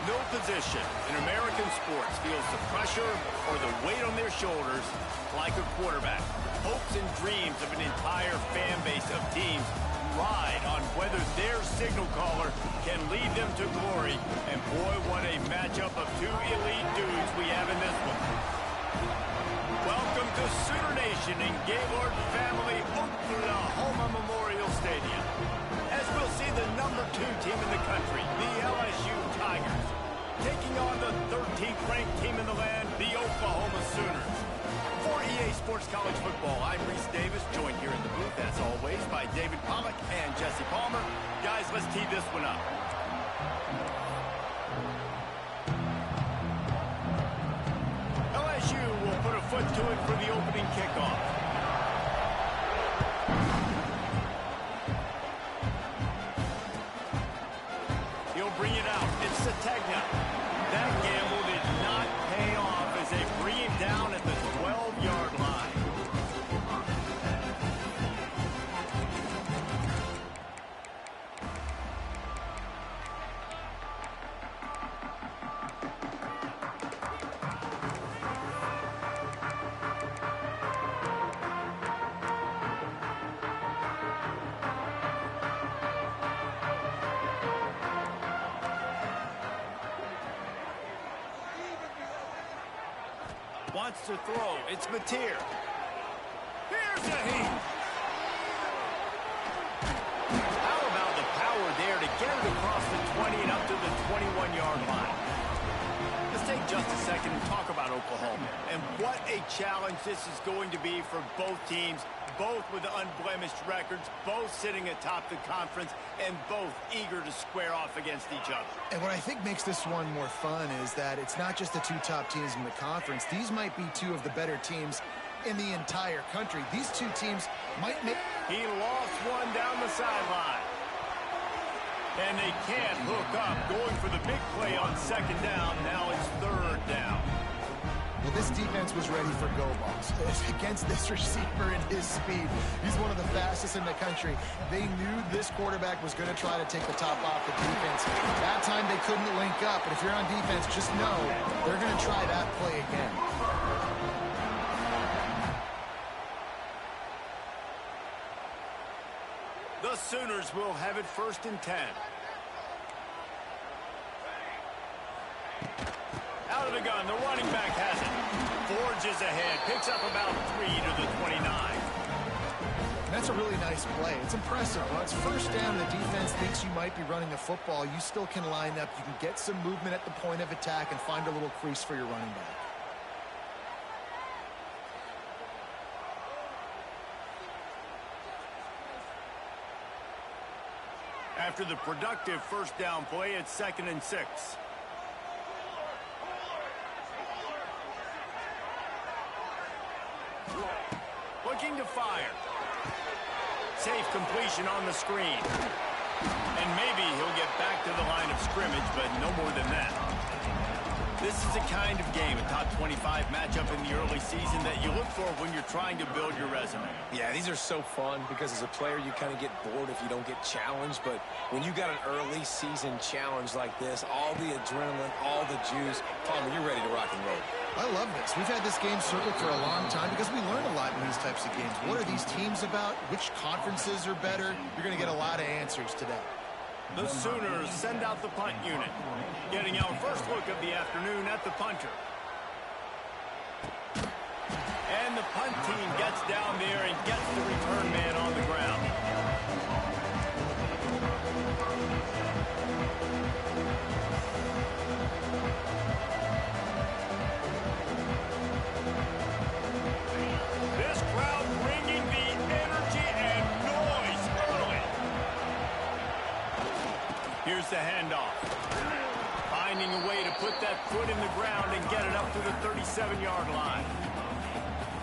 No position in American sports feels the pressure or the weight on their shoulders like a quarterback. Hopes and dreams of an entire fan base of teams ride on whether their signal caller can lead them to glory. And boy, what a matchup of two elite dudes we have in this one. Welcome to Sooner Nation in Gaylord Family Oklahoma Memorial Stadium. As we'll see the #2 team in the country, the LSU Tigers, taking on the 13th ranked team in the land, the Oklahoma Sooners. For EA Sports College Football, I'm Reese Davis, joined here in the booth, as always, by David Pollack and Jesse Palmer. Guys, let's tee this one up. LSU will put a foot to it for the opening kickoff. He'll bring it out. It's Sategna. That gamble did not pay off as they bring him down at the 12-yard line. Wants to throw. It's Mateer. Here's a heat. How about the power there to get it across the 20 and up to the 21-yard line? Let's take just a second and talk about Oklahoma. And what a challenge this is going to be for both teams, both with unblemished records, both sitting atop the conference, and both eager to square off against each other. And what I think makes this one more fun is that it's not just the two top teams in the conference. These might be two of the better teams in the entire country. These two teams might make... He lost one down the sideline. And they can't hook up, going for the big play on second down. Now it's third down. Well, this defense was ready for go balls. Against this receiver and his speed, he's one of the fastest in the country. They knew this quarterback was going to try to take the top off the defense. That time they couldn't link up, but if you're on defense, just know they're going to try that play again. The Sooners will have it 1st and 10. Out of the gun, the running back has it. Forges ahead, picks up about 3 to the 29. That's a really nice play. It's impressive. When it's 1st down, the defense thinks you might be running the football. You still can line up. You can get some movement at the point of attack and find a little crease for your running back. After the productive 1st down play, it's 2nd and 6. Looking to fire. Safe completion on the screen. And maybe he'll get back to the line of scrimmage, but no more than that. This is a kind of game, a top 25 matchup in the early season that you look for when you're trying to build your resume. Yeah, these are so fun because as a player, you kind of get bored if you don't get challenged. But when you got an early season challenge like this, all the adrenaline, all the juice, Palmer, you're ready to rock and roll. I love this. We've had this game circled for a long time because we learn a lot in these types of games. What are these teams about? Which conferences are better? You're going to get a lot of answers today. The Sooners send out the punt unit. Getting our first look of the afternoon at the punter. And the punt team gets down there and gets the return man on the ground. This crowd bringing the energy and noise early. Here's the handoff. Finding a way to put that foot in the ground and get it up to the 37-yard line.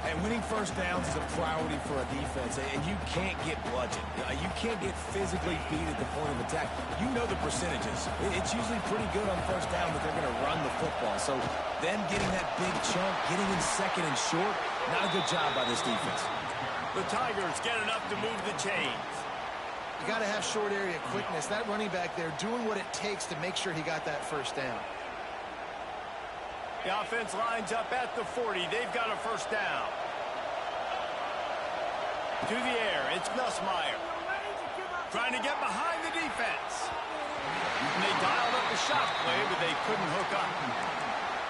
And winning 1st downs is a priority for a defense, and you can't get bludgeoned. You can't get physically beat at the point of attack. You know the percentages. It's usually pretty good on 1st down that they're going to run the football. So then getting that big chunk, getting in 2nd and short, not a good job by this defense. The Tigers get enough to move the chains. You got to have short area quickness. That running back there doing what it takes to make sure he got that first down. The offense lines up at the 40. They've got a first down. To the air, it's Nussmeier. Trying to get behind the defense. And they dialed up a shot play, but they couldn't hook up.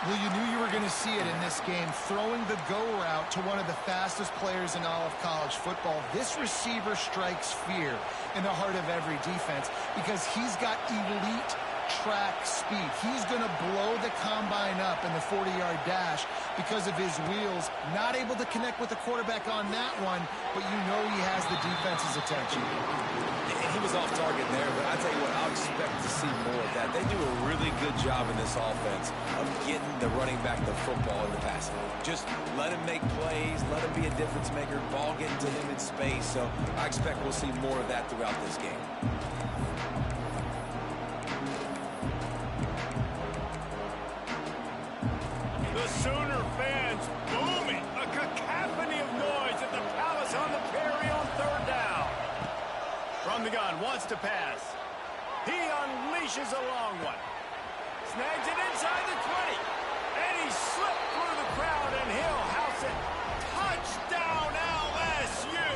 Well, you knew you were going to see it in this game, throwing the go route to one of the fastest players in all of college football. This receiver strikes fear in the heart of every defense because he's got elite track speed. He's going to blow the combine up in the 40-yard dash because of his wheels. Not able to connect with the quarterback on that one, but you know he has the defense's attention. He was off target there, but I tell you what, I'll expect to see more of that. They do a really good job in this offense of getting the running back the football in the passing. Just let him make plays, let him be a difference maker, ball getting to him in space. So I expect we'll see more of that throughout this game. The Sooner fans booming. A cacophony of noise at the Palace on the Prairie on third down. From the gun, wants to pass. He unleashes a long one. Snags it inside the 20. And he slipped through the crowd, and he'll house it. Touchdown, LSU!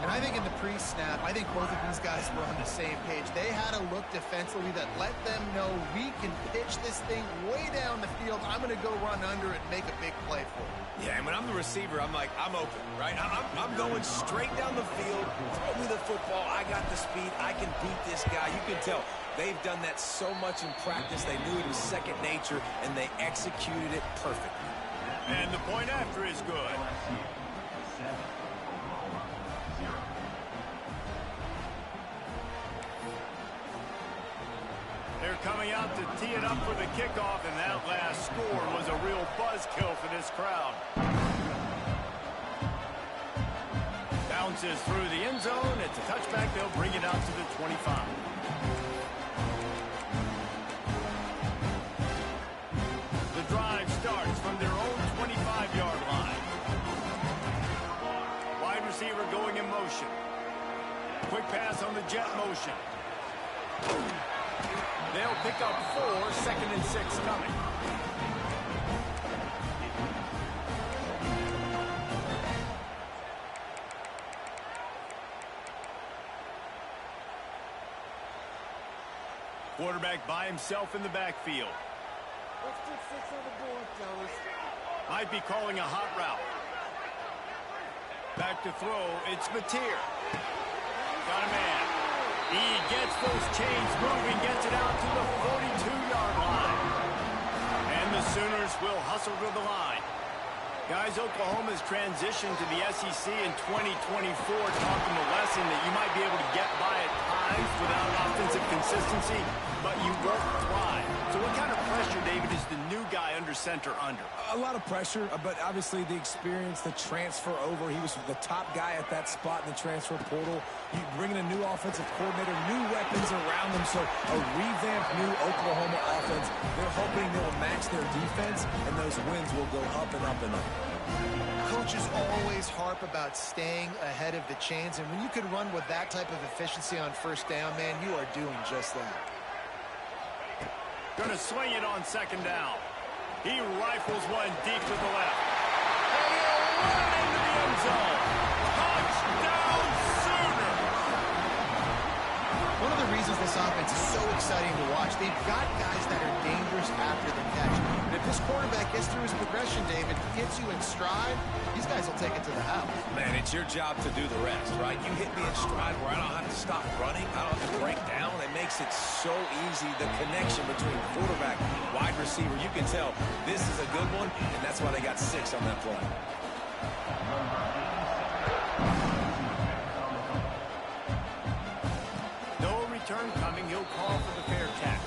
And I think in the pre-snap, I think both of these guys were on the same page. They had a look defensively that let them know we can pitch this thing way down the field. I'm going to go run under it and make a big play for it. Yeah, and when I'm the receiver, I'm like, I'm open, right? I'm going straight down the field. Throw me the football. I got the speed. I can beat this guy. You can tell they've done that so much in practice. They knew it was second nature, and they executed it perfectly. And the point after is good. They're coming out to tee it up for the kickoff, and that last score was a real buzzkill for this crowd. Bounces through the end zone. It's a touchback. They'll bring it out to the 25. The drive starts from their own 25-yard line. Wide receiver going in motion. Quick pass on the jet motion. They'll pick up 4, second and 6 coming. Quarterback by himself in the backfield. Let's get 6 on the board, fellas. Might be calling a hot route. Back to throw, it's Mateer. Got a man. He gets those chains moving, gets it out to the 42-yard line. And the Sooners will hustle to the line. Guys, Oklahoma's transition to the SEC in 2024 taught them a lesson that you might be able to get by at times without offensive consistency, but you won't thrive. So what kind of pressure, David, is the new guy under center under? A lot of pressure, but obviously the experience, the transfer over. He was the top guy at that spot in the transfer portal. You bring in a new offensive coordinator, new weapons around them, so a revamped new Oklahoma offense. They're hoping they'll match their defense, and those wins will go up and up and up. Coaches always harp about staying ahead of the chains, and when you can run with that type of efficiency on first down, man, you are doing just that. Going to swing it on second down. He rifles one deep to the left. And he'll run into the end zone. Touchdown, Sooner! One of the reasons this offense is so exciting to watch, they've got guys that are dangerous after the catch. And if this quarterback gets through his progression, David, hits you in stride, these guys will take it to the house. Man, it's your job to do the rest, right? You hit me in stride where I don't have to stop running. I don't have to break down. It makes it so easy. The connection between quarterback, wide receiver, you can tell this is a good one, and that's why they got 6 on that play. No return coming. He'll call for the fair catch.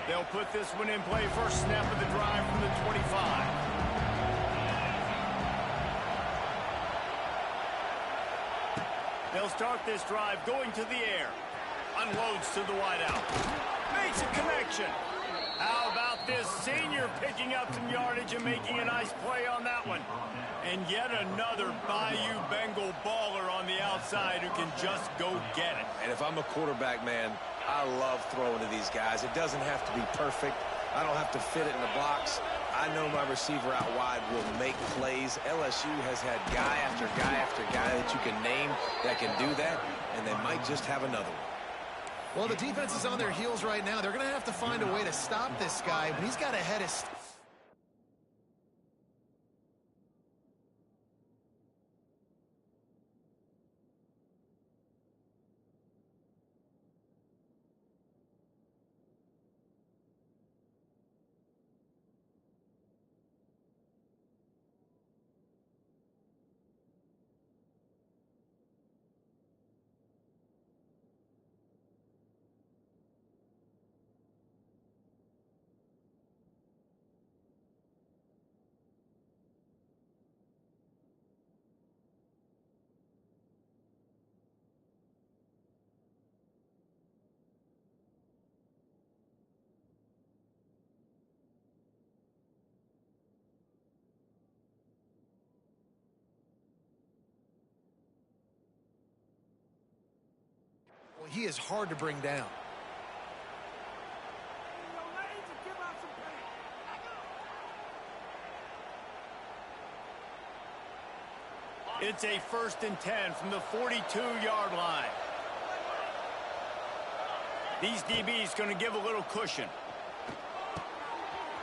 They'll put this one in play. First snap of the drive from the 25. They'll start this drive going to the air. Unloads to the wideout. Makes a connection. How about this senior picking up some yardage and making a nice play on that one? And yet another Bayou Bengal baller on the outside who can just go get it. And if I'm a quarterback, man, I love throwing to these guys. It doesn't have to be perfect. I don't have to fit it in the box. I know my receiver out wide will make plays. LSU has had guy after guy after guy that you can name that can do that, and they might just have another one. Well, the defense is on their heels right now. They're going to have to find a way to stop this guy when he's got a head of... Well, he is hard to bring down. It's a 1st and 10 from the 42-yard line. These DBs going to give a little cushion.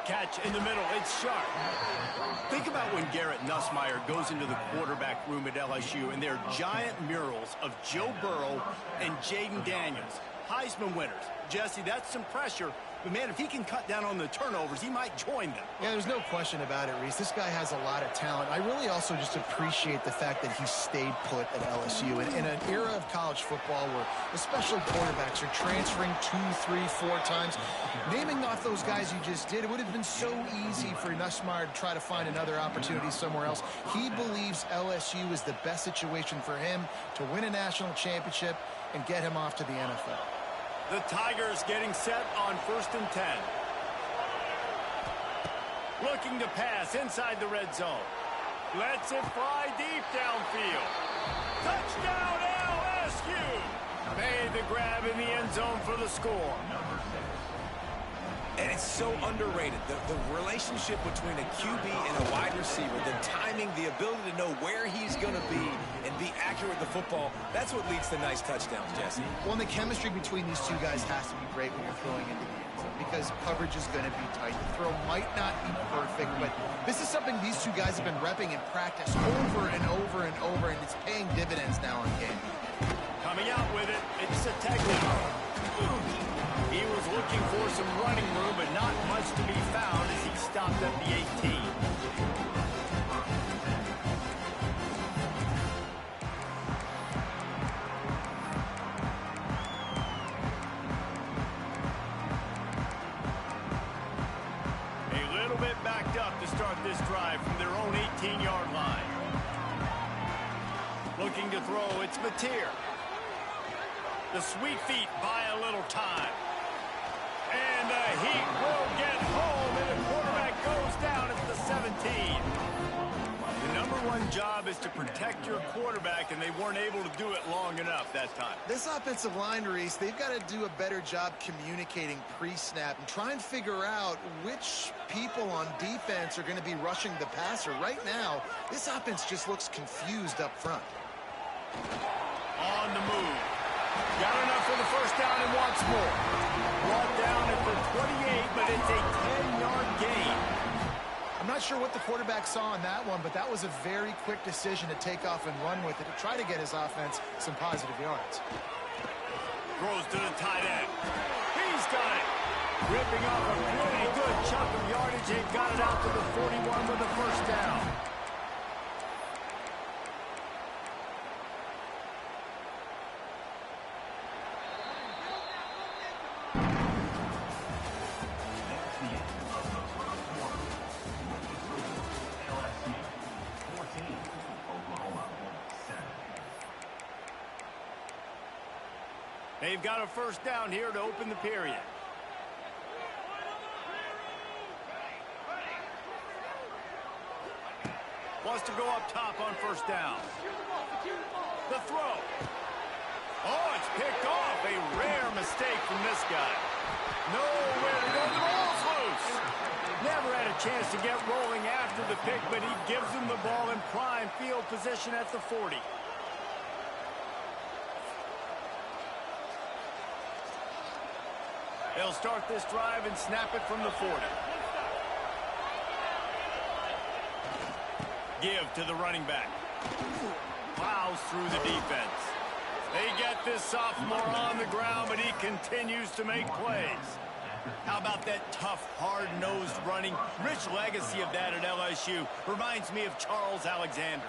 Catch in the middle. It's sharp. Think about when Garrett Nussmeier goes into the quarterback room at LSU and there are giant murals of Joe Burrow and Jaden Daniels, Heisman winners. Jesse, that's some pressure. But, man, if he can cut down on the turnovers, he might join them. Yeah, there's no question about it, Reese. This guy has a lot of talent. I really also just appreciate the fact that he stayed put at LSU. And in an era of college football where especially quarterbacks are transferring 2, 3, 4 times, naming off those guys you just did, it would have been so easy for Nussmeier to try to find another opportunity somewhere else. He believes LSU is the best situation for him to win a national championship and get him off to the NFL. The Tigers getting set on 1st and 10. Looking to pass inside the red zone. Lets it fly deep downfield. Touchdown LSU! Made the grab in the end zone for the score. And it's so underrated. The relationship between a QB and a wide receiver, the timing, the ability to know where he's going to be and be accurate with the football, that's what leads to nice touchdowns, Jesse. Well, the chemistry between these two guys has to be great when you're throwing into the end zone because coverage is going to be tight. The throw might not be perfect, but this is something these two guys have been repping in practice over and over and over, and it's paying dividends now in game. Coming out with it, it's a technique. He was looking for some running room, but not much to be found as he stopped at the 18. A little bit backed up to start this drive from their own 18-yard line. Looking to throw, it's Mateer. The sweet feet buy a little time. And the Heat will get home, and the quarterback goes down at the 17. The #1 job is to protect your quarterback, and they weren't able to do it long enough that time. This offensive line, Reese, they've got to do a better job communicating pre-snap and try and figure out which people on defense are going to be rushing the passer. Right now, this offense just looks confused up front. On the move. Got enough for the 1st down and wants more. Brought down at the 28, but it's a 10-yard gain. I'm not sure what the quarterback saw on that one, but that was a very quick decision to take off and run with it to try to get his offense some positive yards. Throws to the tight end. He's got it. Ripping off a pretty good chunk of yardage. They've got it out to the 41 with the 1st down. They've got a 1st down here to open the period. Wants to go up top on first down. The throw. Oh, it's picked off. A rare mistake from this guy. Nowhere to go. The ball's loose. Never had a chance to get rolling after the pick, but he gives him the ball in prime field position at the 40. They'll start this drive and snap it from the 40. Give to the running back. Plows through the defense. They get this sophomore on the ground, but he continues to make plays. How about that tough, hard-nosed running? Rich legacy of that at LSU. Reminds me of Charles Alexander.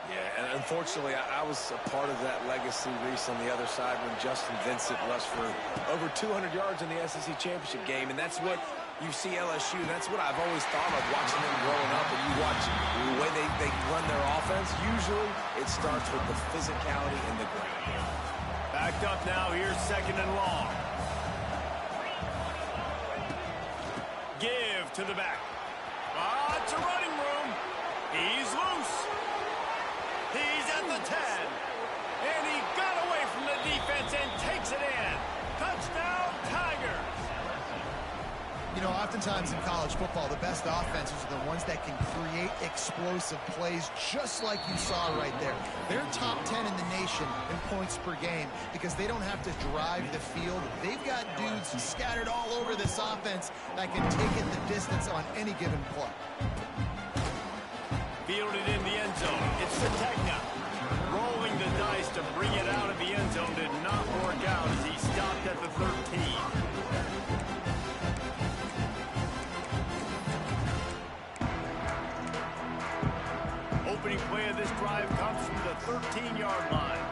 Yeah, and unfortunately, I was a part of that legacy, Reese, on the other side when Justin Vincent rushed for over 200 yards in the SEC championship game, and that's what you see LSU. That's what I've always thought of watching them growing up, and you watch the way they run their offense. Usually, it starts with the physicality in the ground. Backed up now. Here's second and long. Give to the back. It's a running room. He's loose. He's at the 10. And he got away from the defense and takes it in. Touchdown, Tigers. You know, oftentimes in college football, the best offenses are the ones that can create explosive plays, just like you saw right there. They're top 10 in the nation in points per game because they don't have to drive the field. They've got dudes scattered all over this offense that can take it the distance on any given play. Fielded in the end zone. It's Sategna. Rolling the dice to bring it out of the end zone did not work out as he stopped at the 13. Opening play of this drive comes from the 13-yard line.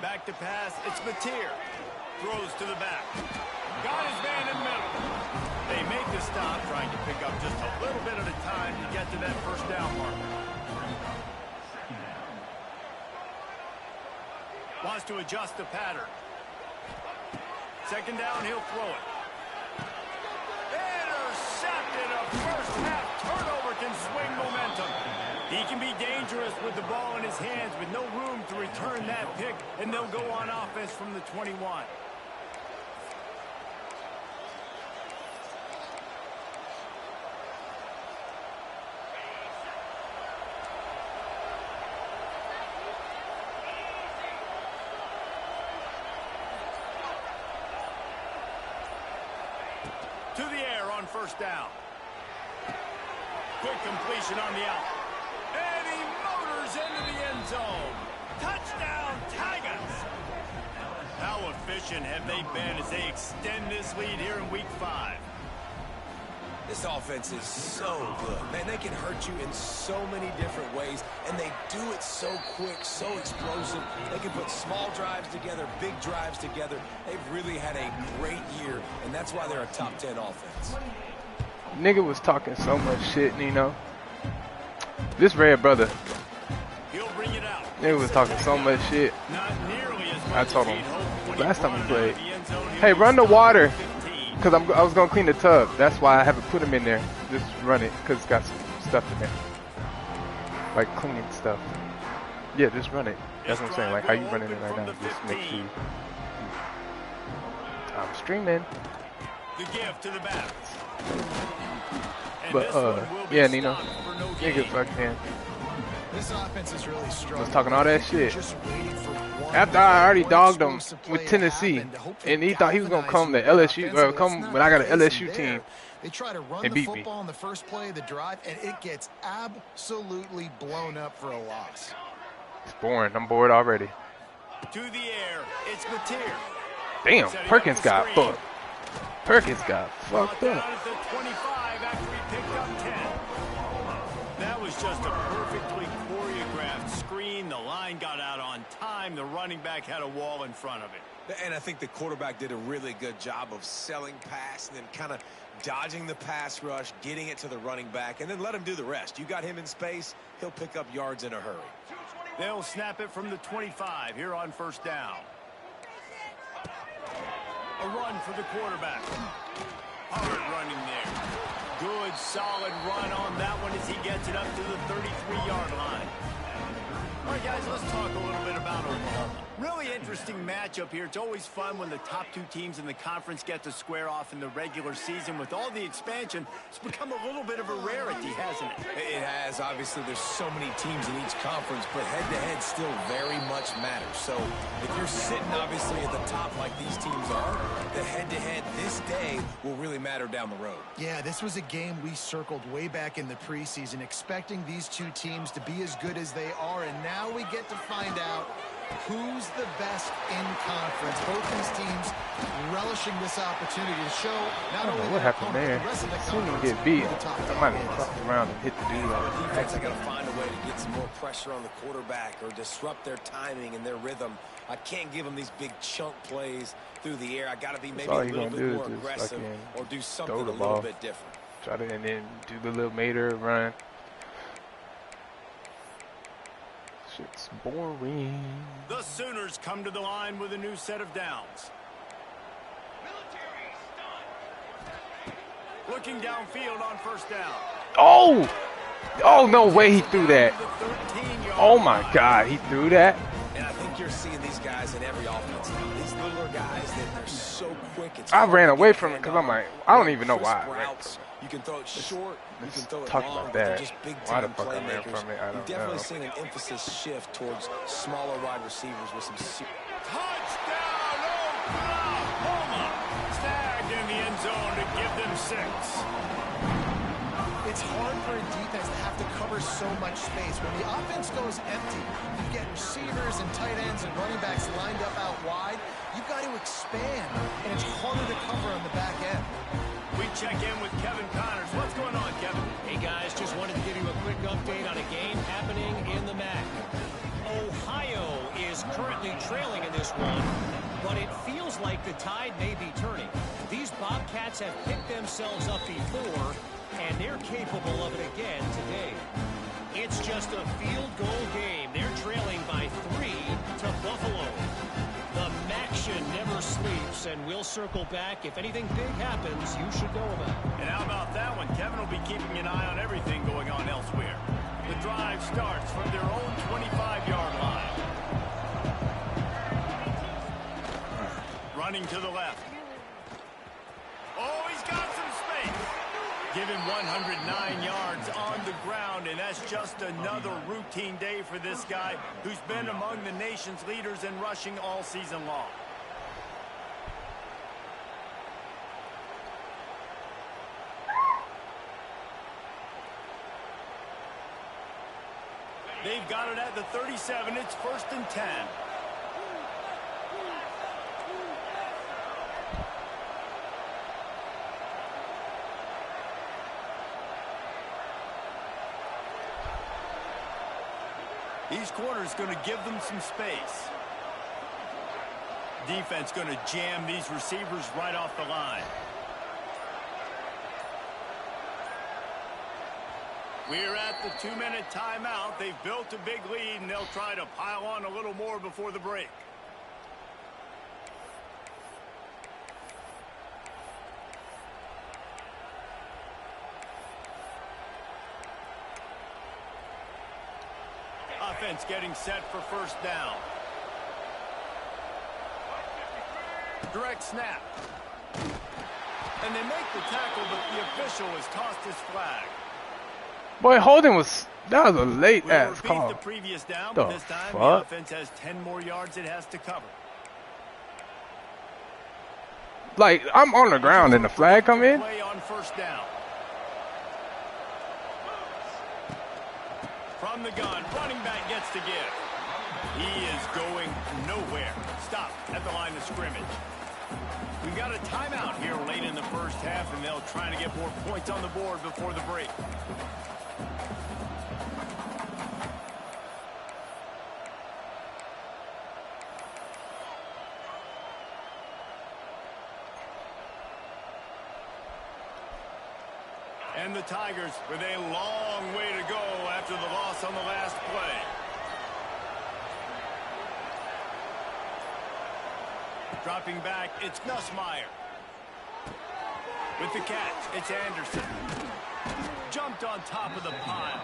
Back to pass. It's Mateer. Throws to the back. Got his man in the middle. They make the stop, trying to pick up just a little bit at a time to get to that first down mark. Wants to adjust the pattern. Second down, he'll throw it. Intercepted. A first half turnover can swing momentum. He can be dangerous with the ball in his hands, with no room to return that pick, and they'll go on offense from the 21. To the air on first down. Quick completion on the out. And he motors into the end zone. Touchdown, Tigers! How efficient have they been as they extend this lead here in Week 5? This offense is so good. Man, they can hurt you in so many different ways, and they do it so quick, so explosive. They can put small drives together, big drives together. They've really had a great year, and that's why they're a top 10 offense. Nigga was talking so much shit, Nino. This red brother. He'll bring it out. Nigga was talking so much shit. Not nearly as much I told as him he'd hoped when last he time we brought it out played, of the end zone. hey, run the water. Because I was going to clean the tub. That's why I haven't put him in there. Just run it because it's got some stuff in there. Like cleaning stuff. Yeah, just run it. That's what I'm saying. Like, how you running it right now? Just make sure you... I'm streaming. The give to the back. But, yeah, Nino. Nigga fucking... This offense is really strong. Was talking all that shit. Just waiting for one After I already dogged him explosive play with to Tennessee, happen to hopefully and he thought he was gonna come to galvanize LSU, the offense, come but it's when I got an not LSU there. team They try to run and the beat me. football on the first play of the drive, and it gets absolutely blown up for a loss. It's boring. I'm bored already. To the air, it's Mateer. Damn, Setting Perkins up the got screen. fucked. Perkins got fucked Down up. at the 25 after he picked up 10. That was just a perfectly choreographed screen. The line got out on time. The running back had a wall in front of it. And I think the quarterback did a really good job of selling pass and then kind of dodging the pass rush, getting it to the running back, and then let him do the rest. You got him in space, he'll pick up yards in a hurry. They'll snap it from the 25 here on first down. A run for the quarterback. Hard running there. Good, solid run on that one as he gets it up to the 33-yard line. All right, guys, let's talk a little bit about Oklahoma. Really interesting matchup here. It's always fun when the top two teams in the conference get to square off in the regular season. With all the expansion, it's become a little bit of a rarity, hasn't it? It has. Obviously, there's so many teams in each conference, but head-to-head still very much matters. So if you're sitting, obviously, at the top like these teams are, the head-to-head this day will really matter down the road. Yeah, this was a game we circled way back in the preseason, expecting these two teams to be as good as they are, and now we get to find out who's the best in conference. Both these teams relishing this opportunity to show not only what happened there. the rest of the As soon as conference, you get beat, but the top I might have teams. fucked around and hit the dude. Defense, I got to find a way to get some more pressure on the quarterback or disrupt their timing and their rhythm. I can't give them these big chunk plays through the air. I got to be maybe a little bit more aggressive or do something a little bit different. Try to, and then do the little Mater run. Shit's boring. The Sooners come to the line with a new set of downs. Looking downfield on first down. Oh! Oh, no way he threw that. Oh, my God. He threw that? And I think you're seeing these guys in every offense. These littler guys that they're so quick. I ran away from it because I'm like, I don't even know why. Routes. You can throw it short, you can throw it talk long, about but they're that. just Why big-time the fuck I ran playmakers. from it, I don't You've definitely know. seen an emphasis shift towards smaller wide receivers with some... Touchdown, Oklahoma! Snagged in the end zone to give them 6. It's hard for a defense to have to cover so much space. When the offense goes empty, you get receivers and tight ends and running backs lined up out wide. You've got to expand, and it's harder to cover on the back end. We check in with Kevin Connors. What's going on, Kevin? Hey, guys, just wanted to give you a quick update on a game happening in the MAC. Ohio is currently trailing in this one, but it feels like the tide may be turning. These Bobcats have picked themselves up before, and they're capable of it again today. It's just a field goal game. They're trailing by 3 to Buffalo. The Maction never sleeps, and we'll circle back. If anything big happens, you should know about it. And how about that one? Kevin will be keeping an eye on everything going on elsewhere. The drive starts from their own 25-yard line. Running to the left. Oh, he's got some space. Give him 109 yards on the ground, and that's just another routine day for this guy who's been among the nation's leaders in rushing all season long. They've got it at the 37. It's 1st and 10. These corners going to give them some space. Defense going to jam these receivers right off the line. We're at the 2-minute timeout. They've built a big lead, and they'll try to pile on a little more before the break. Offense getting set for first down. Direct snap. And they make the tackle, but the official has tossed his flag. Boy, holding was, that was a late We'll ass repeat call. the previous down, The but this time the fuck? offense has 10 more yards it has to cover. Like, I'm on the ground and the flag come in? Play on first down. From the gun, running back gets to give. He is going nowhere. Stop at the line of scrimmage. We've got a timeout here late in the first half, and they'll try to get more points on the board before the break. And the Tigers with a long way to go after the loss on the last play. Dropping back, it's Nussmeier. With the catch, it's Anderson. Jumped on top of the pile.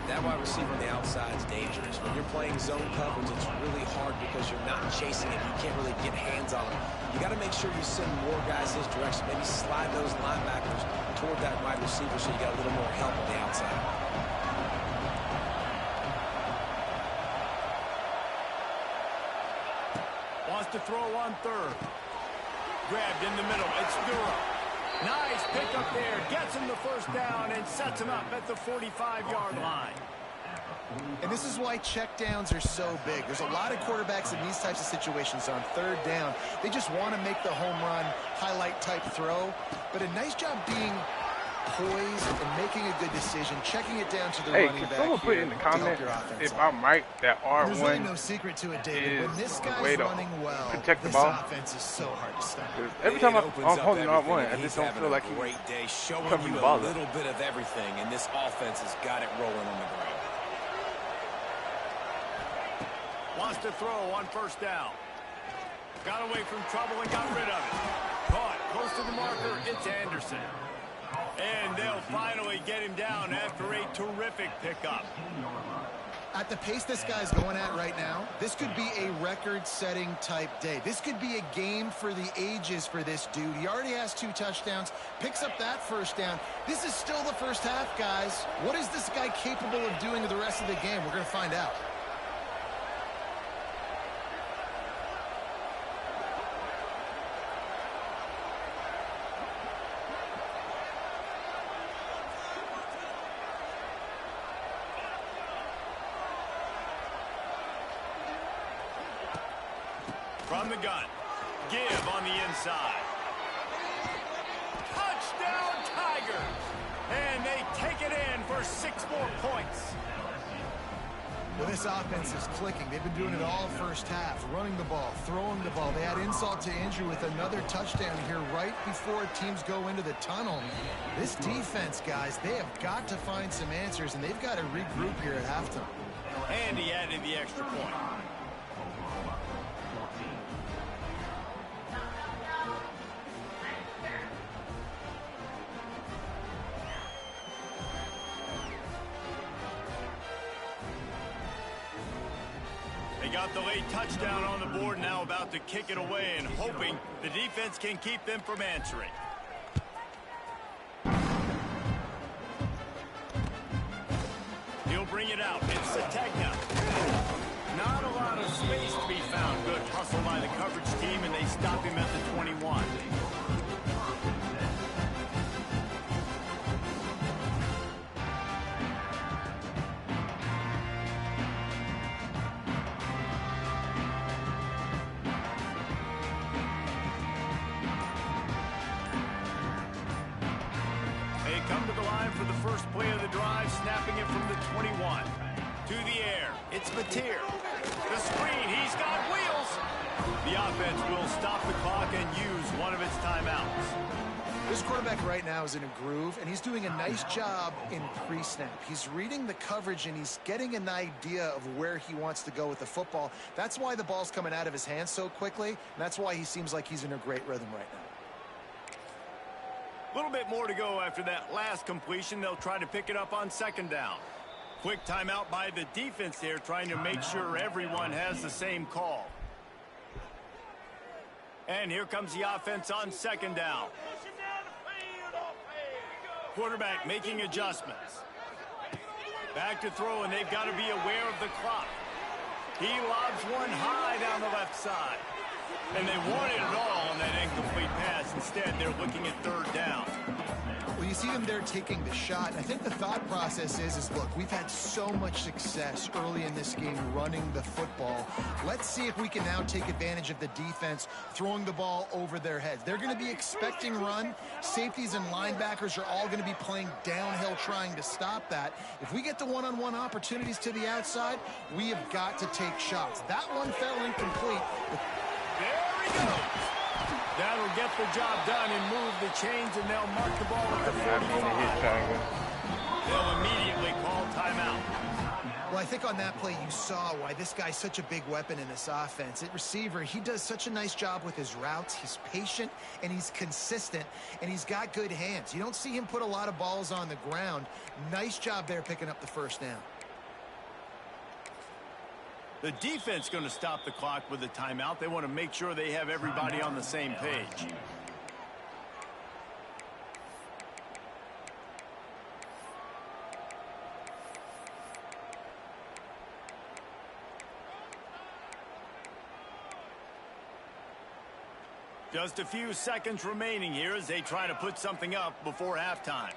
That wide receiver on the outside is dangerous. When you're playing zone coverage, it's really hard because you're not chasing him. You can't really get hands on him. You got to make sure you send more guys his direction. Maybe slide those linebackers toward that wide receiver so you got a little more help on the outside. Wants to throw on third. Grabbed in the middle. It's Durham. Nice pick up there. Gets him the first down and sets him up at the 45-yard line. And this is why checkdowns are so big. There's a lot of quarterbacks in these types of situations on third down. They just want to make the home run, highlight type throw. But a nice job being poised and making a good decision, checking it down to the running back. Hey, can someone put in the comments if I'm right that R1 There's really no secret to it, David. When this guy's running well, protect the this ball. offense is so hard to stop. Every time I'm holding R1, I just don't feel like he's great day, showing covering you the ball a little bit of everything, and this offense has got it rolling on the ground. Wants to throw on first down. Got away from trouble and got rid of it. Caught close to the marker. It's Anderson. And they'll finally get him down after a terrific pickup. At the pace this guy's going at right now, this could be a record-setting type day. This could be a game for the ages for this dude. He already has 2 touchdowns, picks up that first down. This is still the first half, guys. What is this guy capable of doing the rest of the game? We're going to find out. From the gun. Give on the inside. Touchdown, Tigers! And they take it in for 6 more points. Well, this offense is clicking. They've been doing it all first half, running the ball, throwing the ball. They add insult to injury with another touchdown here right before teams go into the tunnel. This defense, guys, they have got to find some answers, and they've got to regroup here at halftime. And he added the extra point. Got the late touchdown on the board, now about to kick it away and hoping the defense can keep them from answering. He'll bring it out. It's Sategna. Not a lot of space to be found. Good hustle by the coverage team, and they stop him at the 21. Come to the line for the first play of the drive, snapping it from the 21. To the air, it's Mateer. The screen, he's got wheels. The offense will stop the clock and use one of its timeouts. This quarterback right now is in a groove, and he's doing a nice job in pre-snap. He's reading the coverage, and he's getting an idea of where he wants to go with the football. That's why the ball's coming out of his hands so quickly, and that's why he seems like he's in a great rhythm right now. A little bit more to go after that last completion. They'll try to pick it up on second down. Quick timeout by the defense there, trying to make sure everyone has the same call. And here comes the offense on second down. Quarterback making adjustments. Back to throw, and they've got to be aware of the clock. He lobs one high down the left side. And they wanted it all on that incomplete pass. Instead, they're looking at third down. Well, you see them there taking the shot. I think the thought process is look, we've had so much success early in this game running the football. Let's see if we can now take advantage of the defense throwing the ball over their heads. They're going to be expecting run. Safeties and linebackers are all going to be playing downhill trying to stop that. If we get the one-on-one opportunities to the outside, we have got to take shots. That one fell incomplete. There he goes. That'll get the job done and move the chains, and they'll mark the ball at the 45. They'll immediately call timeout. Well, I think on that play you saw why this guy's such a big weapon in this offense. At receiver, he does such a nice job with his routes. He's patient, and he's consistent, and he's got good hands. You don't see him put a lot of balls on the ground. Nice job there picking up the first down. The defense going to stop the clock with a timeout. They want to make sure they have everybody on the same page. Just a few seconds remaining here as they try to put something up before halftime.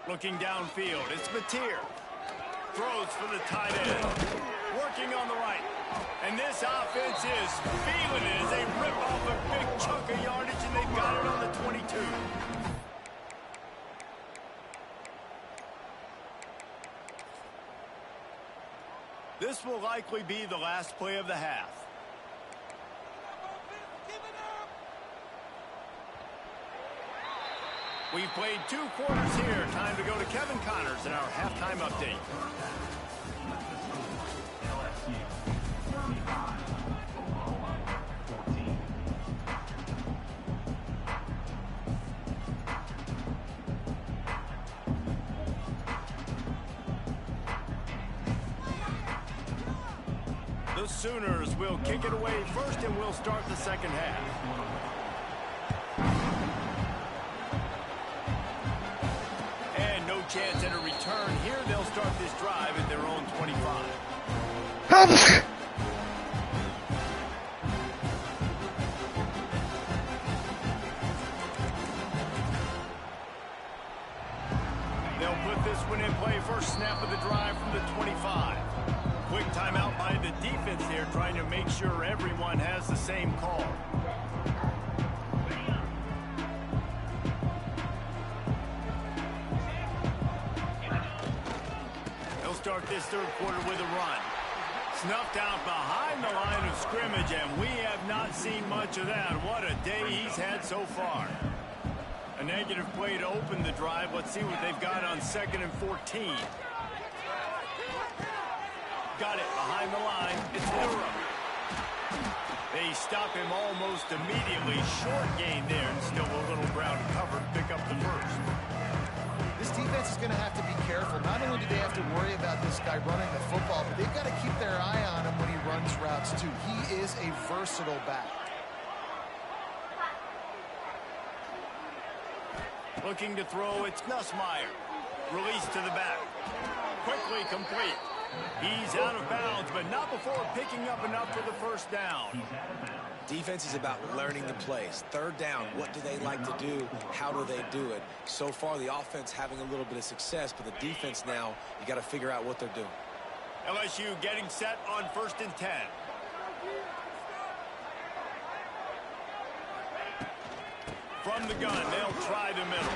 Looking downfield, it's Mateer. Throws for the tight end. Working on the right. And this offense is feeling it as they rip off a big chunk of yardage, and they've got it on the 22. This will likely be the last play of the half. We've played 2 quarters here. Time to go to Kevin Connors in our halftime update. The Sooners will kick it away first, and we'll start the second half. And no chance at a return here. They'll start this drive at their own 25. They'll put this one in play. First snap of the drive from the 25. Quick timeout by the defense there, trying to make sure everyone has the same call. They'll start this third quarter with a run. Snuffed out behind the line of scrimmage, and we have not seen much of that. What a day he's had so far. A negative play to open the drive. Let's see what they've got on 2nd and 14. Got it behind the line. It's Durham. They stop him almost immediately. Short gain there, and still a little ground covered. Pick up the first. This defense is going to have to be careful. Not only do they have to worry about this guy running the football, but they've got to keep their eye on him when he runs routes, too. He is a versatile back. Looking to throw, it's Nussmeier. Release to the back. Quickly complete. He's out of bounds, but not before picking up enough for the first down. Defense is about learning the plays. Third down, what do they like to do? How do they do it? So far, the offense having a little bit of success, but the defense now, you got to figure out what they're doing. LSU getting set on 1st and 10. From the gun, they'll try the middle.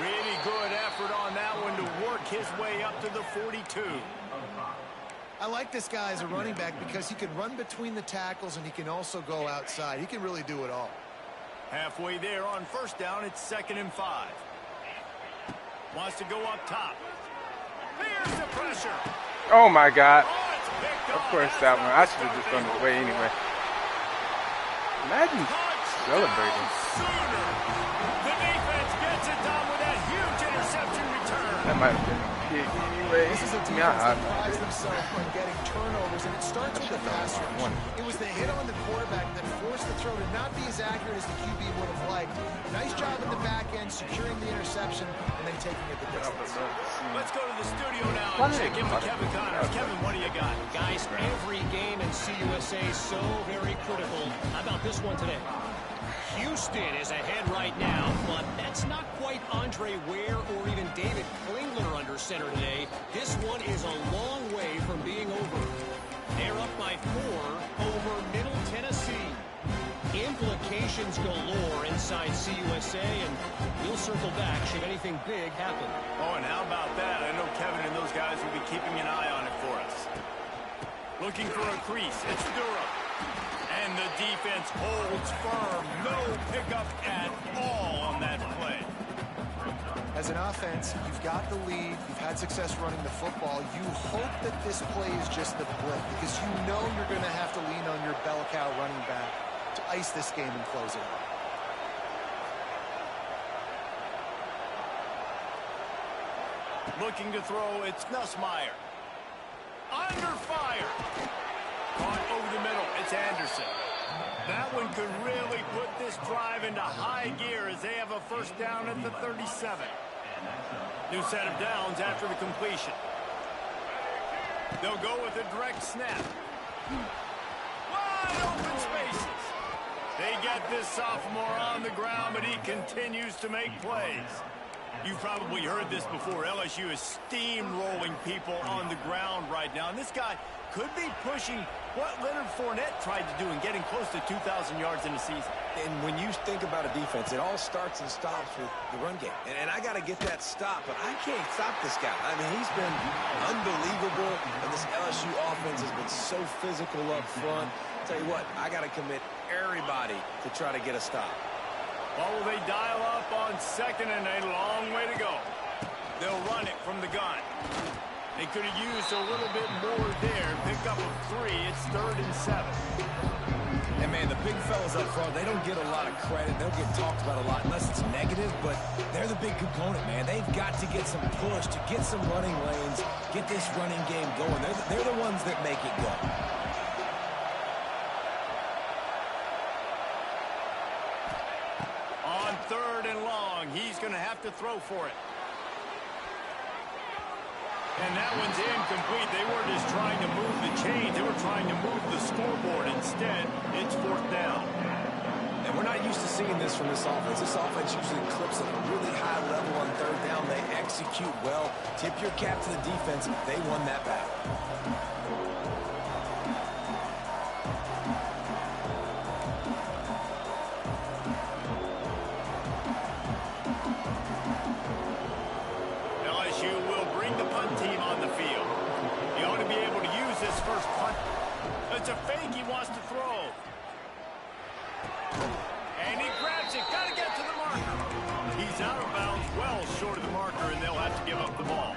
Really good effort on that one to work his way up to the 42. I like this guy as a running back because he can run between the tackles and he can also go outside. He can really do it all. Halfway there on first down, it's 2nd and 5. Wants to go up top. Here's the pressure. Oh my God. Oh, it's picked Of off. course that one. I should have just gone his way anyway. Imagine celebrating. Sooner. The defense gets it done with that huge interception return. That might have been a pick anyway. This is a defense that prides themselves on getting turnovers, and it starts with the pass rush. It was the hit on the quarterback that forced the throw to not be as accurate as the QB would have liked. Nice job at the back end, securing the interception, and then taking it the distance. Let's go to the studio now and check in with Kevin Connors. Kevin, what do you got? Guys, every game in CUSA is so very critical. How about this one today? Houston is ahead right now, but that's not quite Andre Ware or even David Klingler under center today. This one is a long way from being over. They're up by 4 over Middle Tennessee. Implications galore inside CUSA, and we'll circle back should anything big happen. Oh, and how about that? I know Kevin and those guys will be keeping an eye on it for us. Looking for a crease. It's Durham. And And the defense holds firm. No pickup at all on that play. As an offense, you've got the lead. You've had success running the football. You hope that this play is just the blip because you know you're going to have to lean on your bell cow running back to ice this game and close it out. Looking to throw, it's Nussmeier. Under fire. Caught over the middle, it's Anderson. That one could really put this drive into high gear as they have a first down at the 37. New set of downs after the completion. They'll go with a direct snap. Wide open spaces. They get this sophomore on the ground, but he continues to make plays. You've probably heard this before. LSU is steamrolling people on the ground right now. And this guy could be pushing what Leonard Fournette tried to do and getting close to 2,000 yards in the season. And when you think about a defense, it all starts and stops with the run game. And I got to get that stop, but I can't stop this guy. I mean, he's been unbelievable, and this LSU offense has been so physical up front. Tell you what, I got to commit everybody to try to get a stop. Well, will they dial up on second and a long way to go? They'll run it from the gun. They could have used a little bit more there. Pick up a 3. It's 3rd and 7. And, man, the big fellas up front, they don't get a lot of credit. They'll get talked about a lot unless it's negative, but they're the big component, man. They've got to get some push, to get some running lanes, get this running game going. They're the ones that make it go. On 3rd and long, he's going to have to throw for it. And that one's incomplete. They weren't just trying to move the chains. They were trying to move the scoreboard. Instead, it's 4th down. And we're not used to seeing this from this offense. This offense usually clips at a really high level on 3rd down. They execute well. Tip your cap to the defense. They won that battle. It's a fake he wants to throw. And he grabs it. Got to get to the marker. He's out of bounds, well short of the marker, and they'll have to give up the ball.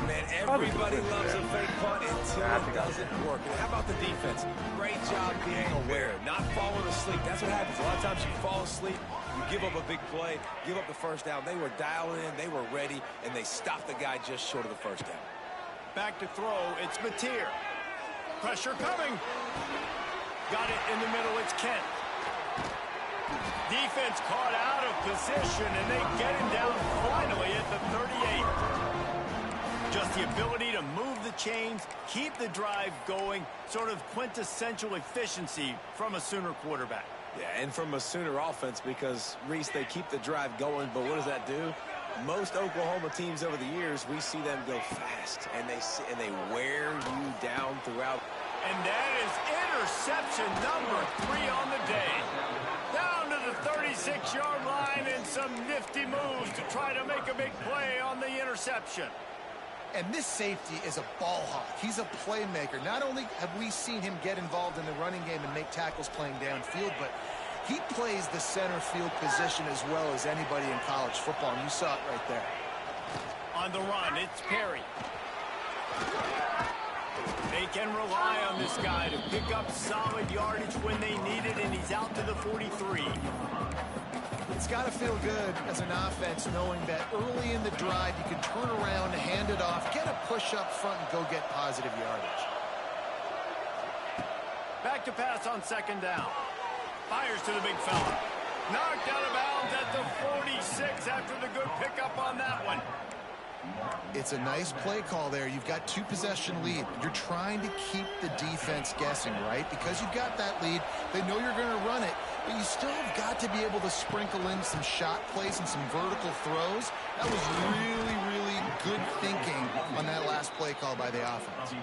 Man, everybody loves a fake punt until it doesn't work. And how about the defense? Great job being aware, not falling asleep. That's what happens. A lot of times you fall asleep, you give up a big play, give up the first down. They were dialed in, they were ready, and they stopped the guy just short of the first down. Back to throw, it's Mateer. Pressure coming. Got it in the middle, it's Kent. Defense caught out of position, and they get him down finally at the 38. Just the ability to move the chains, keep the drive going, sort of quintessential efficiency from a Sooner quarterback. Yeah, and from a Sooner offense because, Reese, they keep the drive going, but what does that do? Most Oklahoma teams over the years, we see them go fast, and they wear you down throughout. And that is interception number 3 on the day. Down to the 36-yard line and some nifty moves to try to make a big play on the interception. And this safety is a ball hawk. He's a playmaker. Not only have we seen him get involved in the running game and make tackles playing downfield, but he plays the center field position as well as anybody in college football, and you saw it right there. On the run, it's Perry. They can rely on this guy to pick up solid yardage when they need it, and he's out to the 43. It's got to feel good as an offense knowing that early in the drive you can turn around, hand it off, get a push up front, and go get positive yardage. Back to pass on 2nd down. Fires to the big fella. Knocked out of bounds at the 46 after the good pickup on that one. It's a nice play call there. You've got 2-possession lead. You're trying to keep the defense guessing, right? Because you've got that lead. They know you're going to run it, but you still have got to be able to sprinkle in some shot plays and some vertical throws. That was really, really good thinking on that last play call by the offense.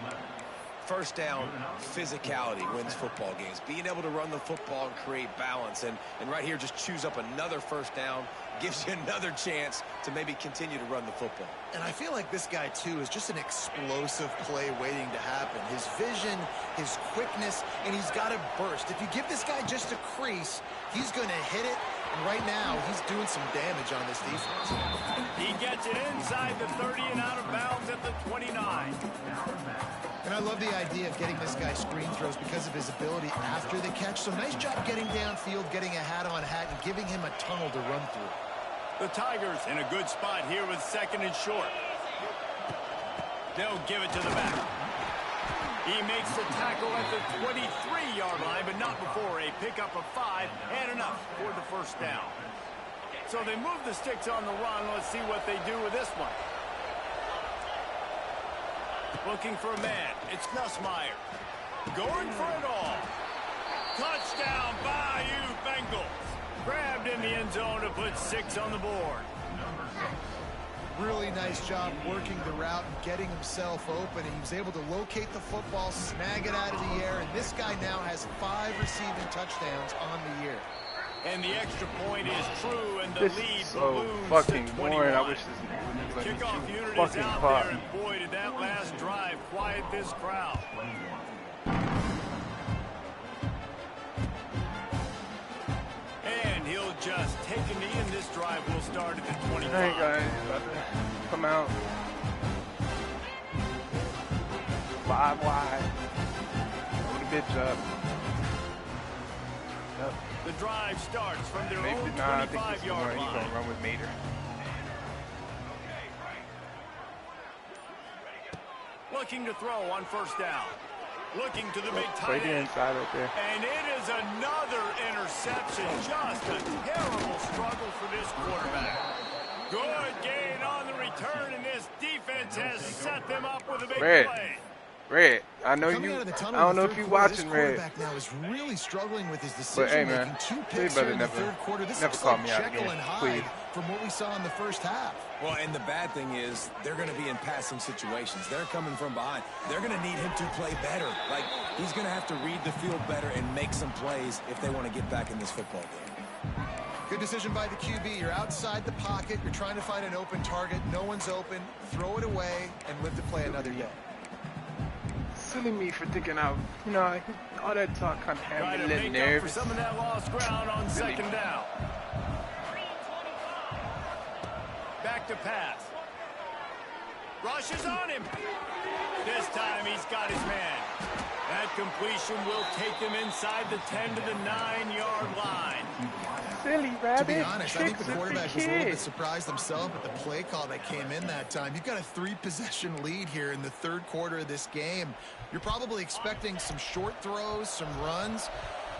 First down, physicality wins football games. Being able to run the football and create balance. And right here, just choose up another first down, gives you another chance to maybe continue to run the football. And I feel like this guy, too, is just an explosive play waiting to happen. His vision, his quickness, and he's got to burst. If you give this guy just a crease, he's going to hit it. And right now, he's doing some damage on this defense. He gets it inside the 30 and out of bounds at the 29. And I love the idea of getting this guy screen throws because of his ability after the catch. So nice job getting downfield, getting a hat-on-hat, and giving him a tunnel to run through. The Tigers in a good spot here with 2nd and short. They'll give it to the back. He makes the tackle at the 23-yard line, but not before a pickup of 5 and enough for the first down. So they move the sticks on the run. Let's see what they do with this one. Looking for a man. It's Nussmeier. Going for it all. Touchdown, Bayou Bengals. Grabbed in the end zone to put 6 on the board. Really nice job working the route and getting himself open. He was able to locate the football, snag it out of the air, and this guy now has 5 receiving touchdowns on the year. And the extra point is true, and the This lead is so balloons fucking to boring. 21. I wish this was like Kickoff unit is fucking out pop. there, and boy, did that last drive quiet this crowd. And he'll just take a knee, and this drive will start at the 25. Hey guys, about to come out. 5 wide. What a good job. Yep. The drive starts from their Maybe own not. I think this is 25-yard where he's line. gonna run with Mater. Looking to throw on first down. Looking to the big Right tight there end. inside right there. And it is another interception. Just a terrible struggle for this quarterback. Good gain on the return, and this defense has set them up with a big Red. play. Red, I know Coming you. out of the I tunnel don't in the know if third you quarter, watching this Red. quarterback now is really struggling with his But hey, decision man, making. 2 they picks better here in the never- third quarter. This never is call like me out Jekyll again, and Hyde please. from what we saw in the first half. Well, and the bad thing is they're going to be in passing situations. They're coming from behind. They're going to need him to play better. Like, he's going to have to read the field better and make some plays if they want to get back in this football game. Good decision by the QB. You're outside the pocket. You're trying to find an open target. No one's open. Throw it away and live to play another day. Silly me for thinking out. You know, all that talk kind of had Trying me to a little make up for nervous. some of that lost ground on second down. Back to pass. Rushes on him. This time he's got his man. That completion will take them inside the 10 to the 9-yard line. Silly rabbit. To be honest, I think the Tricks with quarterback was a little kid. bit surprised himself at the play call that came in that time. You've got a 3-possession lead here in the third quarter of this game. You're probably expecting some short throws, some runs.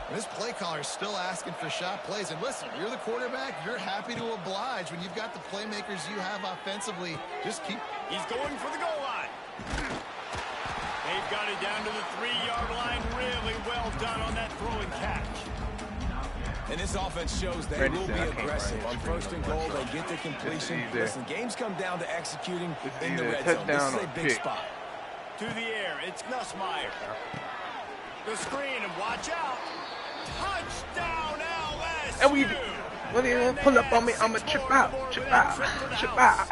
And this play caller is still asking for shot plays. And listen, you're the quarterback. You're happy to oblige when you've got the playmakers you have offensively. Just keep. He's going for the goal line. They've got it down to the 3-yard line. Really well done on that throw and catch. And this offense shows they Randy will be said I can't aggressive. run On it. first and goal, they get the completion. It's either- Listen, games come down to executing It's in the either red zone. This touchdown is a or big pick. spot. To the air, it's Nussmeier. The screen, and watch out. Touchdown, LSU. And we, when they pull up on me, I'ma trip out, trip out, trip out.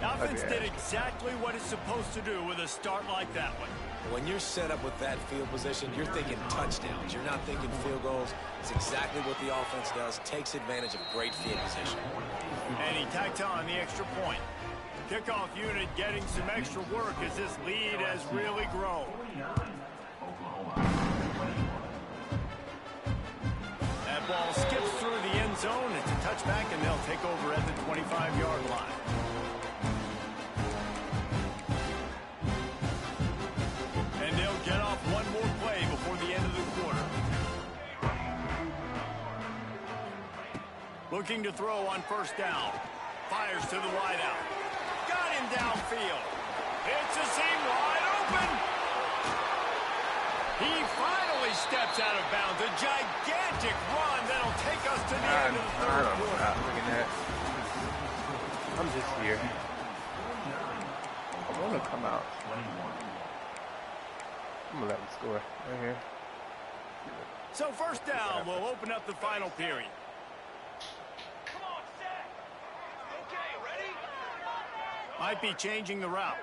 Offense did exactly what it's supposed to do with a start like that one. When you're set up with that field position, you're thinking touchdowns. You're not thinking field goals. It's exactly what the offense does. Takes advantage of great field position. And he tacked on the extra point. Kickoff unit getting some extra work as this lead has really grown. That ball skips through the end zone. It's a touchback, and they'll take over at the 25-yard line. And they'll get off one more play before the end of the quarter. Looking to throw on first down. Fires to the wideout. Got him downfield. It's a seam wide open. He finally steps out of bounds. A gigantic run that'll take us to the end of the I third don't know. quarter. Look at that. I'm just here. I want to come out. I'm gonna let him score right here. So first down will open up the final period. Might be changing the route.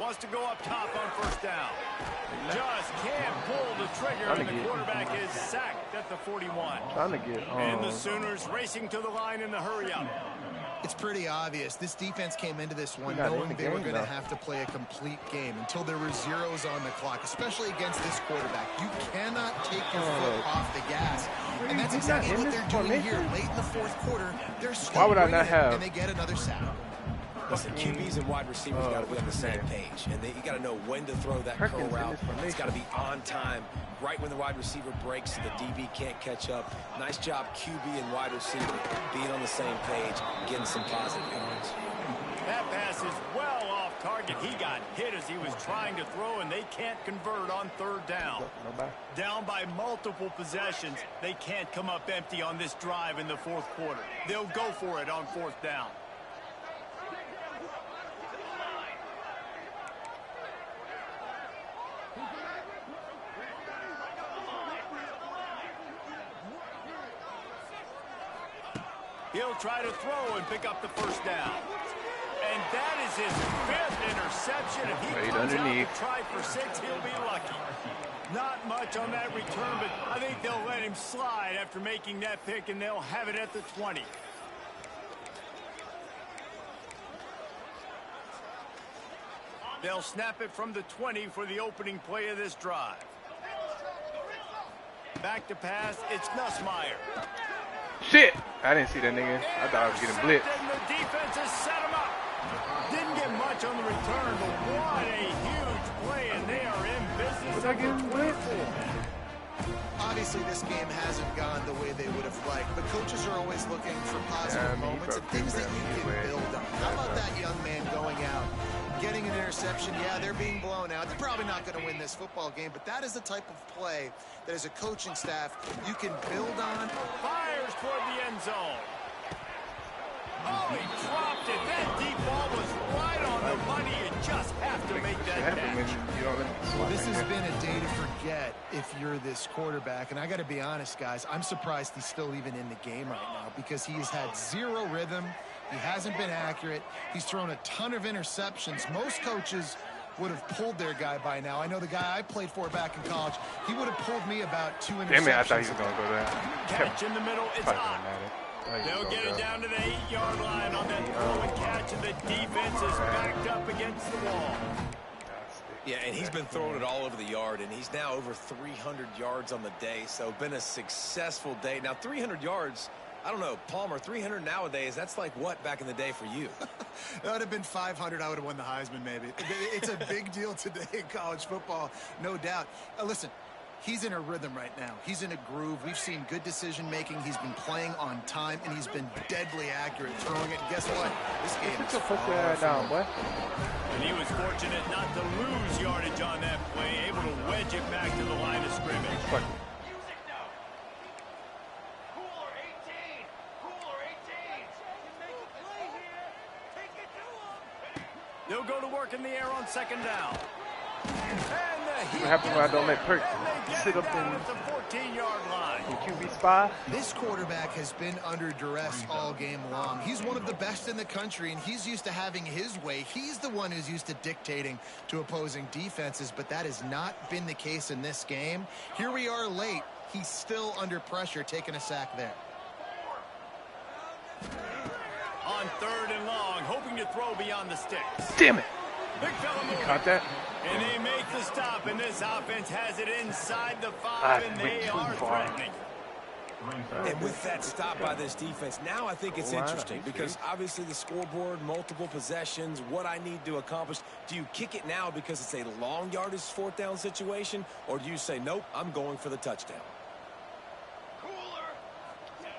Wants to go up top on first down. Just can't pull the trigger, and the quarterback is sacked at the 41. Trying to get And the Sooners racing to the line in the hurry-up. It's pretty obvious. This defense came into this one knowing they were going to have to play a complete game until there were zeros on the clock, especially against this quarterback. You cannot take your foot off the gas. And that's exactly what they're doing here. Late in the fourth quarter, they're still bringing it, and they get another sack. Listen, QBs and wide receivers got to be on the same page, and you got to know when to throw that curl route. It's got to be on time, right when the wide receiver breaks, so the DB can't catch up. Nice job, QB and wide receiver, being on the same page, getting some positive yards. That pass is well off target. He got hit as he was trying to throw, and they can't convert on third down. Down by multiple possessions, they can't come up empty on this drive in the fourth quarter. They'll go for it on fourth down. He'll try to throw and pick up the first down. And that is his 5th interception. If he comes out to try for 6, he'll be lucky. Not much on that return, but I think they'll let him slide after making that pick, and they'll have it at the 20. They'll snap it from the 20 for the opening play of this drive. Back to pass, it's Nussmeier. Shit! I didn't see that nigga. I thought I was getting blitzed. And the defense has set him up. Didn't get much on the return, but what a huge play, and they are in business. Was I getting blitzed? Obviously, this game hasn't gone the way they would have liked, but coaches are always looking for positive moments and things that you can build on. How about that young man going out, getting an interception? Yeah, they're being blown out. They're probably not going to win this football game, but that is the type of play that as a coaching staff you can build on. Fires toward the end zone. Oh, he dropped it. That deep ball was right on the money. You just have to make that catch. Well, this has been a day to forget if you're this quarterback. And I got to be honest, guys, I'm surprised he's still even in the game right now because he has had zero rhythm. He hasn't been accurate. He's thrown a ton of interceptions. Most coaches would have pulled their guy by now. I know the guy I played for back in college, he would have pulled me about 2 interceptions. Damn it, I thought he was going to go there. Catch in the middle, it's on. They'll get it down to the 8-yard line on that throw and catch, and the defense is backed up against the wall. Yeah, and he's been throwing it all over the yard, and he's now over 300 yards on the day, so been a successful day. Now, 300 yards, I don't know, Palmer, 300 nowadays, that's like what back in the day for you? That would have been 500. I would have won the Heisman, maybe. It's a big deal today in college football, no doubt. Listen, he's in a rhythm right now. He's in a groove. We've seen good decision-making. He's been playing on time, and he's been deadly accurate throwing it. And guess what? This game is far down, boy. And he was fortunate not to lose yardage on that play, able to wedge it back to the line of scrimmage. They'll go to work in the air on second down. What happens when I don't let Perk sit up in the 14-yard line? QB spot? This quarterback has been under duress all game long. He's one of the best in the country, and he's used to having his way. He's the one who's used to dictating to opposing defenses, but that has not been the case in this game. Here we are late. He's still under pressure, taking a sack there. On third and long, hoping to throw beyond the sticks. Damn it. Big fella moving. Caught that? And they make the stop, and this offense has it inside the 5, and they are threatening. And with that stop by this defense, now I think it's interesting because obviously the scoreboard, multiple possessions, what I need to accomplish. Do you kick it now because it's a long yardage fourth down situation, or do you say, nope, I'm going for the touchdown?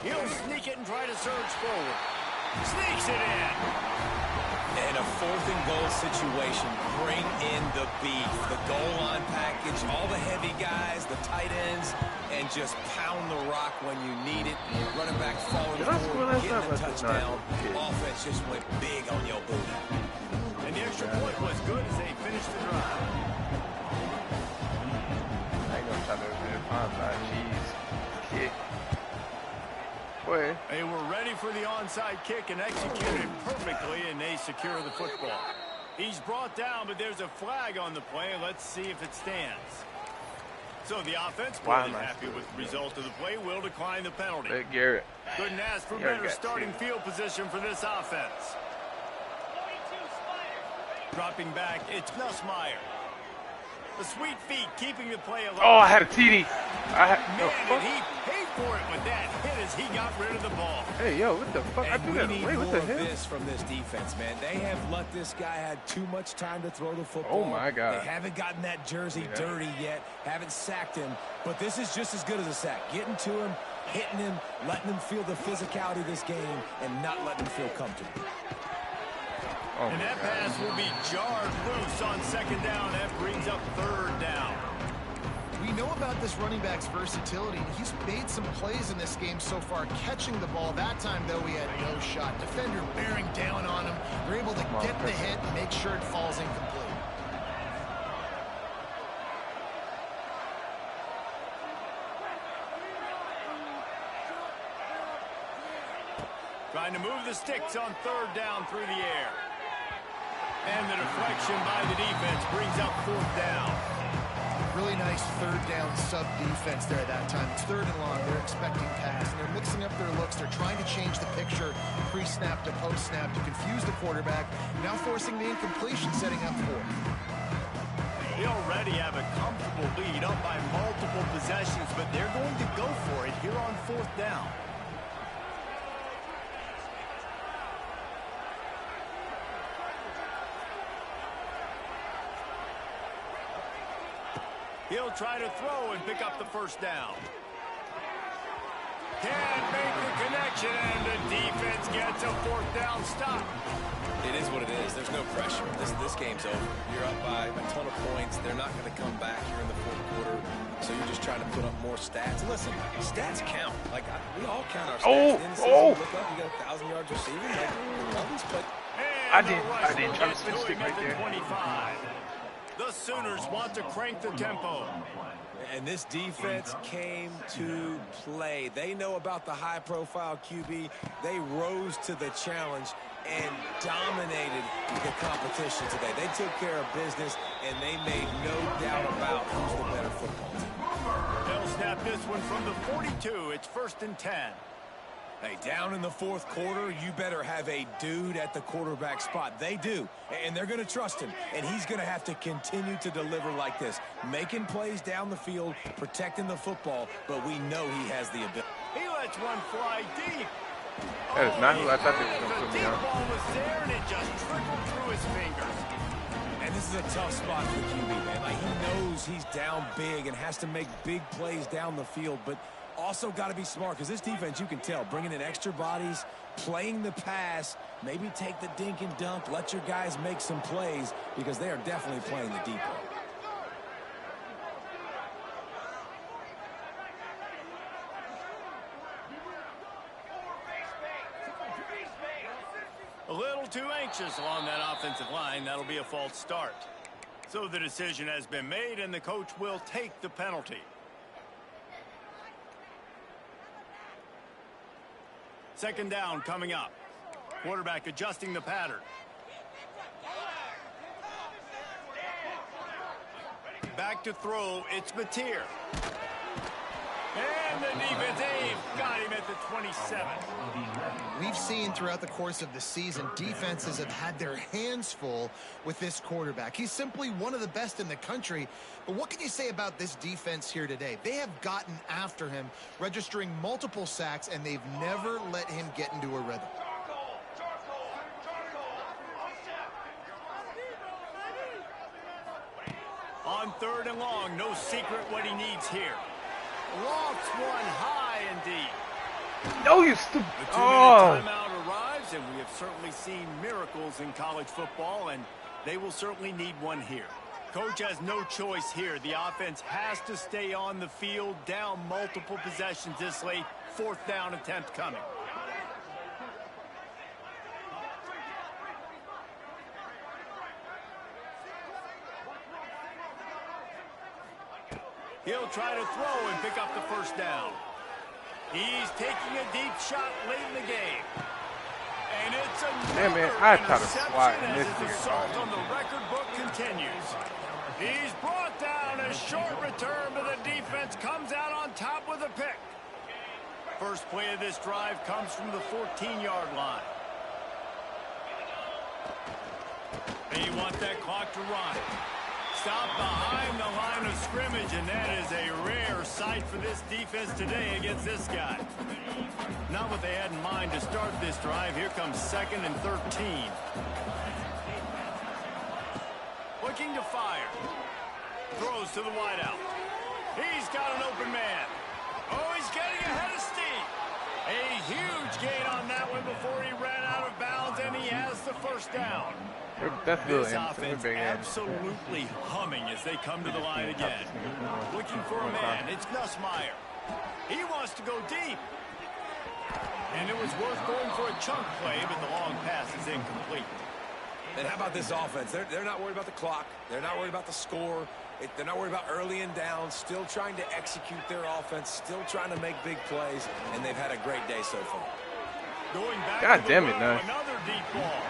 He'll sneak it and try to surge forward. Sneaks it in. And a 4th and goal situation. Bring in the beef. The goal line package, all the heavy guys, the tight ends, and just pound the rock when you need it. Running back falling forward, getting a touchdown. Offense just went big on your booty. And And the extra point was good as they finished the drive. I ain't gonna try to find that cheese kick. Boy. They were ready for the onside kick and executed perfectly, and they secure the football. He's brought down, but there's a flag on the play. Let's see if it stands. So the offense, more than happy with the result of the play, will decline the penalty. Hey, Garrett. Couldn't ask for better starting field position for this offense. Dropping back, it's Nussmeier. The sweet feet keeping the play alive. Oh, I had a TD. Man, did he paid for it with that hit as he got rid of the ball. Hey, yo, what the fuck? I And threw we that need away. What more the of hell? this from this defense, man. They have let this guy have too much time to throw the football. Oh, my God. They haven't gotten that jersey dirty yet, haven't sacked him, but this is just as good as a sack. Getting to him, hitting him, letting him feel the physicality of this game, and not letting him feel comfortable. Oh, And that pass will be jarred loose on second down. That brings up third down. We know about this running back's versatility. He's made some plays in this game so far, catching the ball. That time, though, he had no shot. Defender bearing down on him. They're able to get the hit and make sure it falls incomplete. Trying to move the sticks on third down through the air. And the deflection by the defense brings up fourth down. Really nice third down sub defense there at that time. It's third and long. They're expecting pass, and they're mixing up their looks. They're trying to change the picture pre-snap to post-snap to confuse the quarterback, now forcing the incompletion, setting up fourth. They already have a comfortable lead up by multiple possessions, but they're going to go for it here on fourth down. He'll try to throw and pick up the first down. Can't make the connection, and the defense gets a fourth down stop. It is what it is. There's no pressure. This game's over. You're up by a ton of points. They're not going to come back here in the fourth quarter, so you're just trying to put up more stats. Listen, stats count. Like, we all count our stats. Look up, you got 1,000 yards receiving. But I didn't try to switch stick right there. 25. The Sooners want to crank the tempo. And this defense came to play. They know about the high-profile QB. They rose to the challenge and dominated the competition today. They took care of business, and they made no doubt about who's the better football team. They'll snap this one from the 42. It's 1st and 10. Hey, down in the fourth quarter, you better have a dude at the quarterback spot. They do, and they're going to trust him, and he's going to have to continue to deliver like this, making plays down the field, protecting the football, but we know he has the ability. He lets one fly deep. That is not who I thought they were going to The put me deep on. ball was there, and it just trickled through his fingers. And this is a tough spot for the QB, man. Like, he knows he's down big and has to make big plays down the field, but also got to be smart, because this defense, you can tell, bringing in extra bodies, playing the pass, maybe take the dink and dunk, let your guys make some plays, because they are definitely playing the deep ball. A little too anxious along that offensive line. That'll be a false start. So the decision has been made, and the coach will take the penalty. Second down coming up. Quarterback adjusting the pattern. Back to throw. It's Mateer. And the defense got him at the 27. We've seen throughout the course of the season, defenses have had their hands full with this quarterback. He's simply one of the best in the country. But what can you say about this defense here today? They have gotten after him, registering multiple sacks, and they've never let him get into a rhythm. On third and long, no secret what he needs here. Lofts one high and deep. No, you stupid. The 2-minute timeout arrives, and we have certainly seen miracles in college football, and they will certainly need one here. Coach has no choice here. The offense has to stay on the field, down multiple possessions this late. Fourth down attempt coming. He'll try to throw and pick up the first down. He's taking a deep shot late in the game. And it's another interception as his assault on the record book continues. He's brought down. A short return, but the defense comes out on top with a pick. First play of this drive comes from the 14-yard line. They want that clock to run. Stop behind the line of scrimmage, and that is a rare sight for this defense today against this guy. Not what they had in mind to start this drive. Here comes 2nd and 13. Looking to fire. Throws to the wideout. He's got an open man. Oh, he's getting ahead of steam. A huge gain on that one before he ran out of bounds, and he has the first down. That's this offense absolutely humming as they come to the line again. Looking for a man. It's Nussmeier. He wants to go deep. And it was worth going for a chunk play, but the long pass is incomplete. And how about this offense? They're not worried about the clock. They're not worried about the score. They're not worried about early and down. Still trying to execute their offense. Still trying to make big plays. And they've had a great day so far. Going back God to damn it, no. Another deep ball.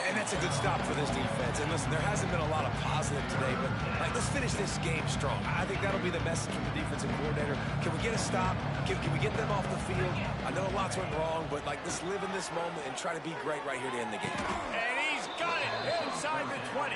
And that's a good stop for this defense. And listen, there hasn't been a lot of positive today, but let's finish this game strong. I think that'll be the message from the defensive coordinator. Can we get a stop? Can we get them off the field? I know lots went wrong, but let's live in this moment and try to be great right here to end the game. And he's got it inside the 20.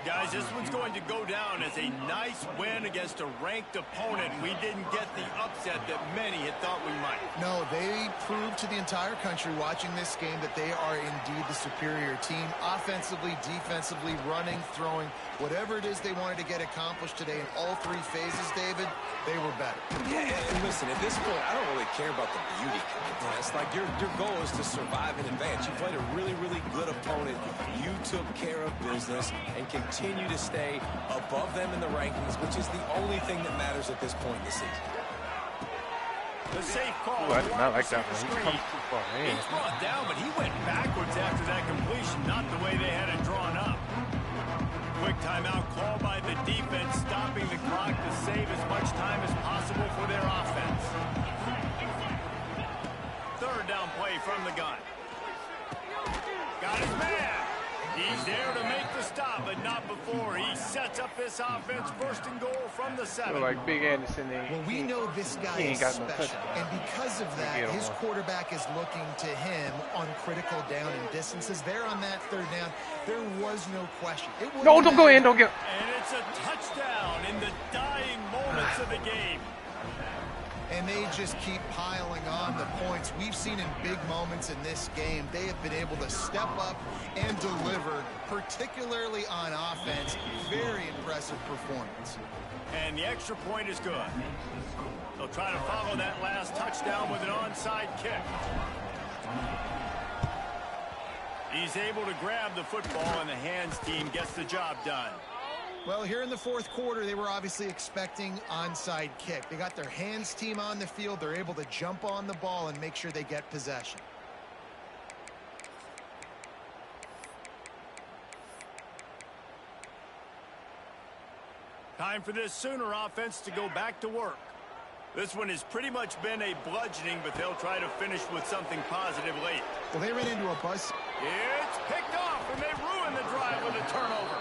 Guys, this one's going to go down as a nice win against a ranked opponent. We didn't get the upset that many had thought we might. No, they proved to the entire country watching this game that they are indeed the superior team. Offensively, defensively, running, throwing, whatever it is they wanted to get accomplished today in all three phases, David, they were better. Yeah, and listen, at this point, I don't really care about the beauty contest. Your goal is to survive and advance. You played a really, really good opponent. You took care of business and continue to stay above them in the rankings, which is the only thing that matters at this point in the season. The safe call. Ooh, I did not like that one. He comes too far in. He's brought down, but he went backwards after that completion, not the way they had it drawn up. Quick timeout call by the defense, stopping the clock to save as much time as possible for their offense. Third down play from the gun. Got his man. He's there to make the stop, but not before. He sets up this offense first and goal from the 7. So like Big Anderson, well, we know this guy is special, and because of that, his quarterback is looking to him on critical down and distances. There on that third down, there was no question. No, don't go in, don't get. And it's a touchdown in the dying moments of the game. And they just keep piling on the points. We've seen in big moments in this game, they have been able to step up and deliver, particularly on offense. Very impressive performance. And the extra point is good. They'll try to follow that last touchdown with an onside kick. He's able to grab the football, and the hands team gets the job done. Well, here in the fourth quarter, they were obviously expecting onside kick. They got their hands team on the field. They're able to jump on the ball and make sure they get possession. Time for this Sooner offense to go back to work. This one has pretty much been a bludgeoning, but they'll try to finish with something positive late. Well, they ran into a bus. It's picked off, and they ruin the drive with a turnover.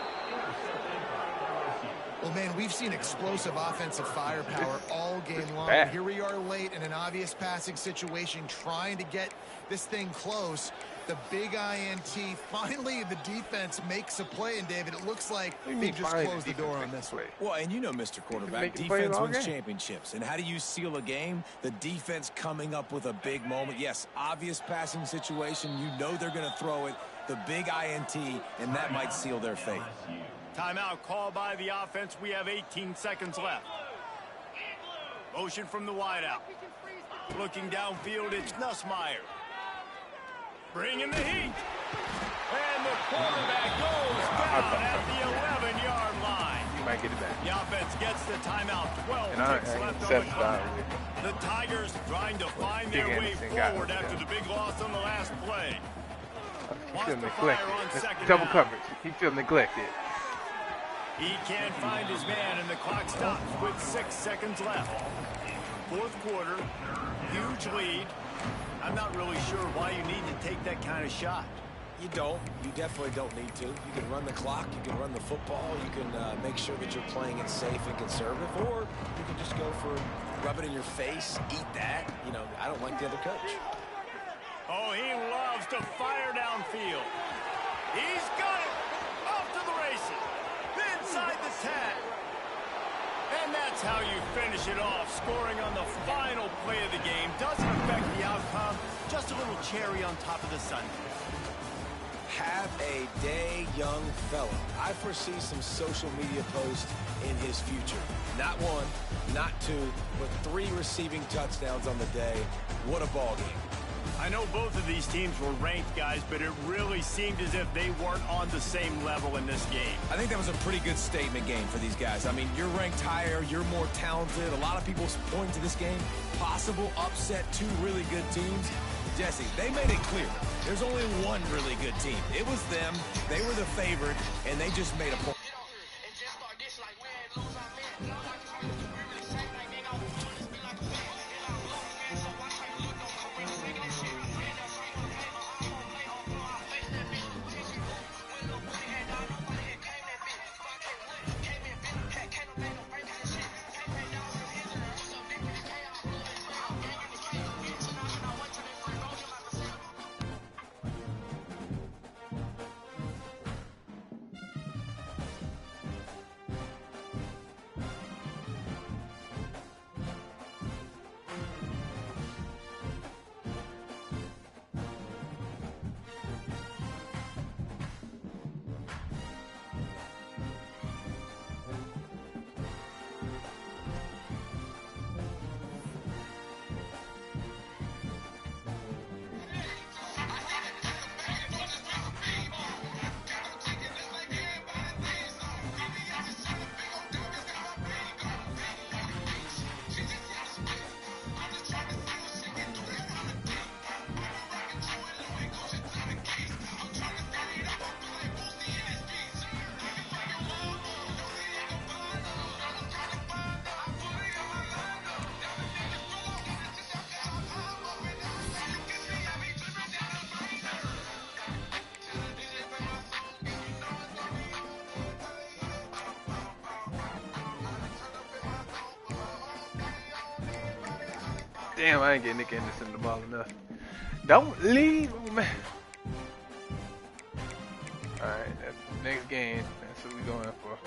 Well, man, we've seen explosive offensive firepower all game long. Here we are late in an obvious passing situation, trying to get this thing close. The big INT. Finally, the defense makes a play, and David, it looks like they just closed the door on this one. Well, and you know, Mr. Quarterback, defense wins championships. And how do you seal a game? The defense coming up with a big moment. Yes, obvious passing situation. You know they're going to throw it. The big INT, and that might seal their fate. Timeout call by the offense. We have 18 seconds left. Motion from the wideout. Looking downfield, it's Nussmeier. Bringing the heat. And the quarterback goes down at the 11-yard line. You might get it back. The offense gets the timeout. 12 ticks left on the clock. The Tigers trying to find their way forward after the big loss on the last play. He feels neglected. Double coverage. He feels neglected. He can't find his man, and the clock stops with 6 seconds left. Fourth quarter, huge lead. I'm not really sure why you need to take that kind of shot. You don't. You definitely don't need to. You can run the clock. You can run the football. You can make sure that you're playing it safe and conservative. Or you can just go for rub it in your face, eat that. You know, I don't like the other coach. Oh, he loves to fire downfield. He's got it. Off to the races. Inside the 10. And that's how you finish it off. Scoring on the final play of the game doesn't affect the outcome. Just a little cherry on top of the sundae. Have a day, young fella. I foresee some social media posts in his future. Not one, not two, but 3 receiving touchdowns on the day. What a ball game. I know both of these teams were ranked, guys, but it really seemed as if they weren't on the same level in this game. I think that was a pretty good statement game for these guys. I mean, you're ranked higher, you're more talented. A lot of people point to this game. Possible upset, 2 really good teams. Jesse, they made it clear. There's only one really good team. It was them. They were the favorite, and they just made a point. Damn, I ain't getting Nick Anderson the ball enough. Don't leave, man. Alright, next game. That's what we going for.